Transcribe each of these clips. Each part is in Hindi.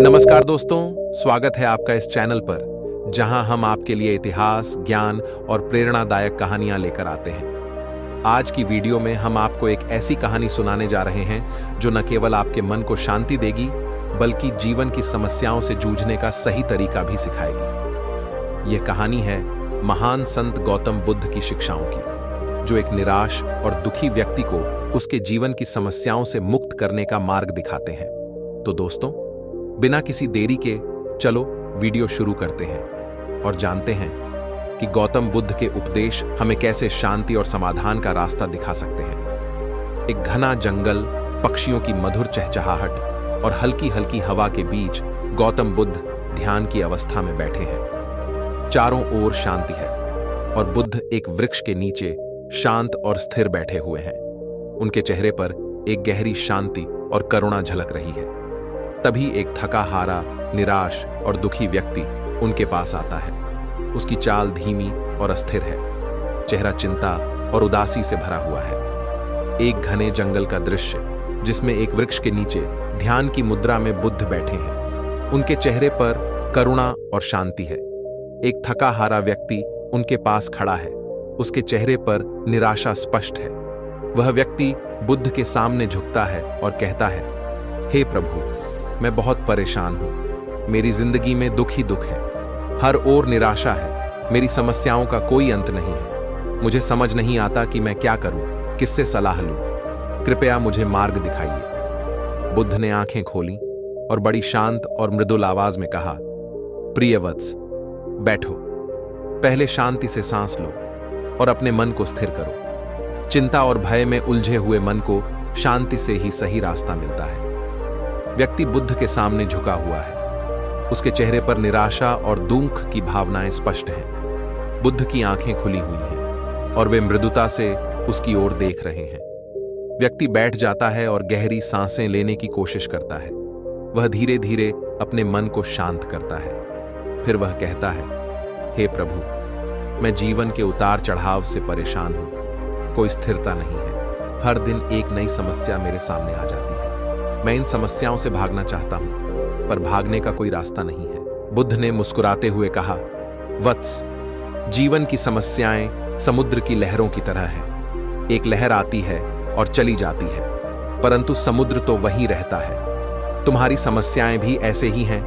नमस्कार दोस्तों, स्वागत है आपका इस चैनल पर जहां हम आपके लिए इतिहास, ज्ञान और प्रेरणादायक कहानियां लेकर आते हैं। आज की वीडियो में हम आपको एक ऐसी कहानी सुनाने जा रहे हैं जो न केवल आपके मन को शांति देगी बल्कि जीवन की समस्याओं से जूझने का सही तरीका भी सिखाएगी। यह कहानी है महान संत गौतम बुद्ध की शिक्षाओं की, जो एक निराश और दुखी व्यक्ति को उसके जीवन की समस्याओं से मुक्त करने का मार्ग दिखाते हैं। तो दोस्तों, बिना किसी देरी के चलो वीडियो शुरू करते हैं और जानते हैं कि गौतम बुद्ध के उपदेश हमें कैसे शांति और समाधान का रास्ता दिखा सकते हैं। एक घना जंगल, पक्षियों की मधुर चहचहाहट और हल्की हल्की हवा के बीच गौतम बुद्ध ध्यान की अवस्था में बैठे हैं। चारों ओर शांति है और बुद्ध एक वृक्ष के नीचे शांत और स्थिर बैठे हुए हैं। उनके चेहरे पर एक गहरी शांति और करुणा झलक रही है। तभी एक थका हारा, निराश और दुखी व्यक्ति उनके पास आता है। उसकी चाल धीमी और अस्थिर है, चेहरा चिंता और उदासी से भरा हुआ है। एक घने जंगल का दृश्य जिसमें एक वृक्ष के नीचे ध्यान की मुद्रा में बुद्ध बैठे हैं। उनके चेहरे पर करुणा और शांति है। एक थका हारा व्यक्ति उनके पास खड़ा है, उसके चेहरे पर निराशा स्पष्ट है। वह व्यक्ति बुद्ध के सामने झुकता है और कहता है, हे प्रभु, मैं बहुत परेशान हूं। मेरी जिंदगी में दुख ही दुख है, हर ओर निराशा है। मेरी समस्याओं का कोई अंत नहीं है। मुझे समझ नहीं आता कि मैं क्या करूं, किससे सलाह लूं। कृपया मुझे मार्ग दिखाइए। बुद्ध ने आंखें खोली और बड़ी शांत और मृदुल आवाज में कहा, प्रिय वत्स, बैठो। पहले शांति से सांस लो और अपने मन को स्थिर करो। चिंता और भय में उलझे हुए मन को शांति से ही सही रास्ता मिलता है। व्यक्ति बुद्ध के सामने झुका हुआ है। उसके चेहरे पर निराशा और दुख की भावनाएं स्पष्ट हैं। बुद्ध की आंखें खुली हुई हैं और वे मृदुता से उसकी ओर देख रहे हैं। व्यक्ति बैठ जाता है और गहरी सांसें लेने की कोशिश करता है। वह धीरे धीरे अपने मन को शांत करता है। फिर वह कहता है, हे प्रभु, मैं जीवन के उतार चढ़ाव से परेशान हूं। कोई स्थिरता नहीं है। हर दिन एक नई समस्या मेरे सामने आ जाती है। मैं इन समस्याओं से भागना चाहता हूं, पर भागने का कोई रास्ता नहीं है। बुद्ध ने मुस्कुराते हुए कहा, वत्स, जीवन की समस्याएं समुद्र की लहरों की तरह हैं। एक लहर आती है और चली जाती है, परंतु समुद्र तो वहीं रहता है। तुम्हारी समस्याएं भी ऐसे ही हैं,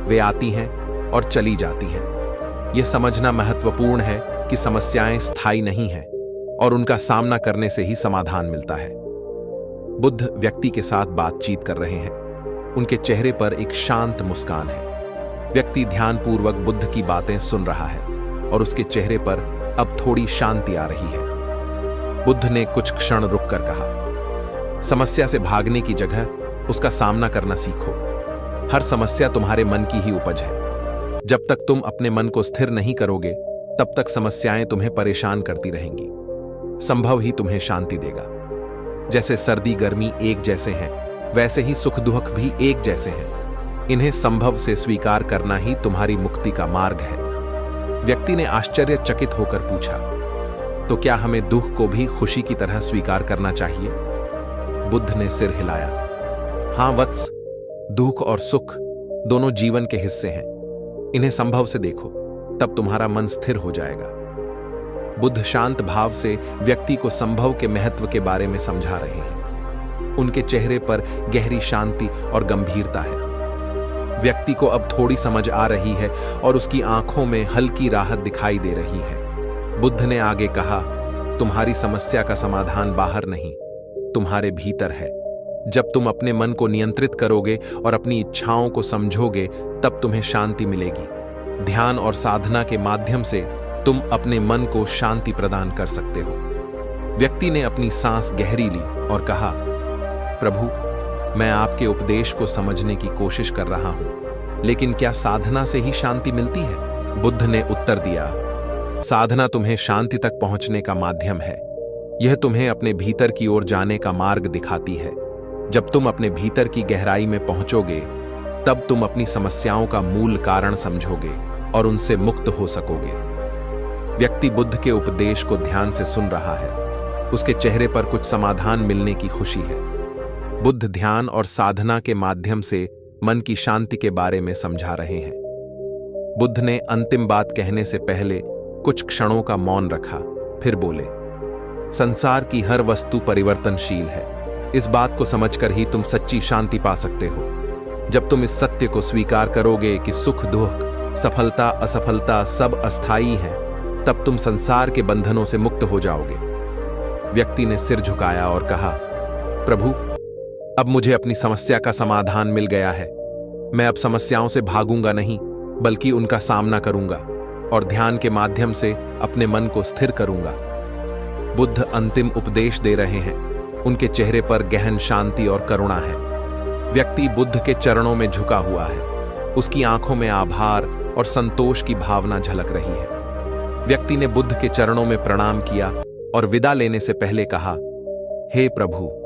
वे आती हैं और चली जाती हैं। यह समझना महत्वपूर्ण है कि समस्याएं स्थायी नहीं हैं और उनका सामना करने से ही समाधान मिलता है। बुद्ध व्यक्ति के साथ बातचीत कर रहे हैं। उनके चेहरे पर एक शांत मुस्कान है। व्यक्ति ध्यानपूर्वक बुद्ध की बातें सुन रहा है और उसके चेहरे पर अब थोड़ी शांति आ रही है। बुद्ध ने कुछ क्षण रुककर कहा, समस्या से भागने की जगह उसका सामना करना सीखो। हर समस्या तुम्हारे मन की ही उपज है। जब तक तुम अपने मन को स्थिर नहीं करोगे, तब तक समस्याएं तुम्हें परेशान करती रहेंगी। संभव ही तुम्हें शांति देगा। जैसे सर्दी गर्मी एक जैसे हैं, वैसे ही सुख दुख भी एक जैसे हैं। इन्हें संभव से स्वीकार करना ही तुम्हारी मुक्ति का मार्ग है। व्यक्ति ने आश्चर्यचकित होकर पूछा, तो क्या हमें दुख को भी खुशी की तरह स्वीकार करना चाहिए? बुद्ध ने सिर हिलाया। हां वत्स, दुख और सुख दोनों जीवन के हिस्से हैं। इन्हें संभव से देखो, तब तुम्हारा मन स्थिर हो जाएगा। बुद्ध शांत भाव से व्यक्ति को संभव के महत्व के बारे में समझा रहे हैं। उनके चेहरे पर गहरी शांति और गंभीरता है। व्यक्ति को अब थोड़ी समझ आ रही है और उसकी आंखों में हल्की राहत दिखाई दे रही है। बुद्ध ने आगे कहा, तुम्हारी समस्या का समाधान बाहर नहीं, तुम्हारे भीतर है। जब तुम अपने मन को नियंत्रित करोगे और अपनी इच्छाओं को समझोगे, तब तुम्हें शांति मिलेगी। ध्यान और साधना के माध्यम से तुम अपने मन को शांति प्रदान कर सकते हो। व्यक्ति ने अपनी सांस गहरी ली और कहा, प्रभु, मैं आपके उपदेश को समझने की कोशिश कर रहा हूं, लेकिन क्या साधना से ही शांति मिलती है? बुद्ध ने उत्तर दिया, साधना तुम्हें शांति तक पहुंचने का माध्यम है। यह तुम्हें अपने भीतर की ओर जाने का मार्ग दिखाती है। जब तुम अपने भीतर की गहराई में पहुंचोगे, तब तुम अपनी समस्याओं का मूल कारण समझोगे और उनसे मुक्त हो सकोगे। व्यक्ति बुद्ध के उपदेश को ध्यान से सुन रहा है। उसके चेहरे पर कुछ समाधान मिलने की खुशी है। बुद्ध ध्यान और साधना के माध्यम से मन की शांति के बारे में समझा रहे हैं। बुद्ध ने अंतिम बात कहने से पहले कुछ क्षणों का मौन रखा, फिर बोले, संसार की हर वस्तु परिवर्तनशील है। इस बात को समझकर ही तुम सच्ची शांति पा सकते हो। जब तुम इस सत्य को स्वीकार करोगे कि सुख दुख, सफलता असफलता सब अस्थायी हैं, तब तुम संसार के बंधनों से मुक्त हो जाओगे। व्यक्ति ने सिर झुकाया और कहा, प्रभु, अब मुझे अपनी समस्या का समाधान मिल गया है। मैं अब समस्याओं से भागूंगा नहीं, बल्कि उनका सामना करूंगा और ध्यान के माध्यम से अपने मन को स्थिर करूंगा। बुद्ध अंतिम उपदेश दे रहे हैं। उनके चेहरे पर गहन शांति और करुणा है। व्यक्ति बुद्ध के चरणों में झुका हुआ है। उसकी आंखों में आभार और संतोष की भावना झलक रही है। व्यक्ति ने बुद्ध के चरणों में प्रणाम किया और विदा लेने से पहले कहा, हे प्रभु,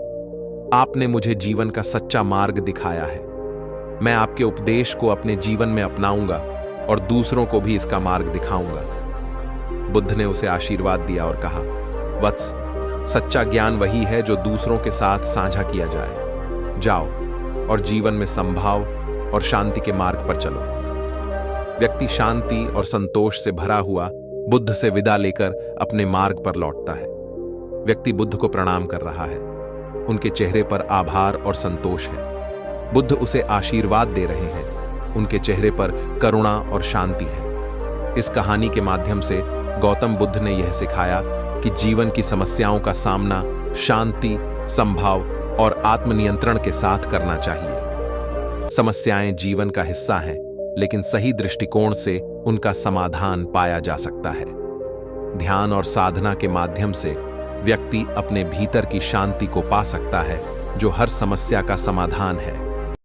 आपने मुझे जीवन का सच्चा मार्ग दिखाया है। मैं आपके उपदेश को अपने जीवन में अपनाऊंगा और दूसरों को भी इसका मार्ग दिखाऊंगा। बुद्ध ने उसे आशीर्वाद दिया और कहा, वत्स, सच्चा ज्ञान वही है जो दूसरों के साथ साझा किया जाए। जाओ और जीवन में संभाव और शांति के मार्ग पर चलो। व्यक्ति शांति और संतोष से भरा हुआ बुद्ध से विदा लेकर अपने मार्ग पर लौटता है। व्यक्ति बुद्ध को प्रणाम कर रहा है। उनके चेहरे पर आभार और संतोष है। बुद्ध उसे आशीर्वाद दे रहे हैं। उनके चेहरे पर करुणा और शांति है। इस कहानी के माध्यम से गौतम बुद्ध ने यह सिखाया कि जीवन की समस्याओं का सामना शांति, संभाव और आत्मनियंत्रण के साथ करना चाहिए। समस्याएं जीवन का हिस्सा हैं, लेकिन सही दृष्टिकोण से उनका समाधान पाया जा सकता है। ध्यान और साधना के माध्यम से व्यक्ति अपने भीतर की शांति को पा सकता है, जो हर समस्या का समाधान है।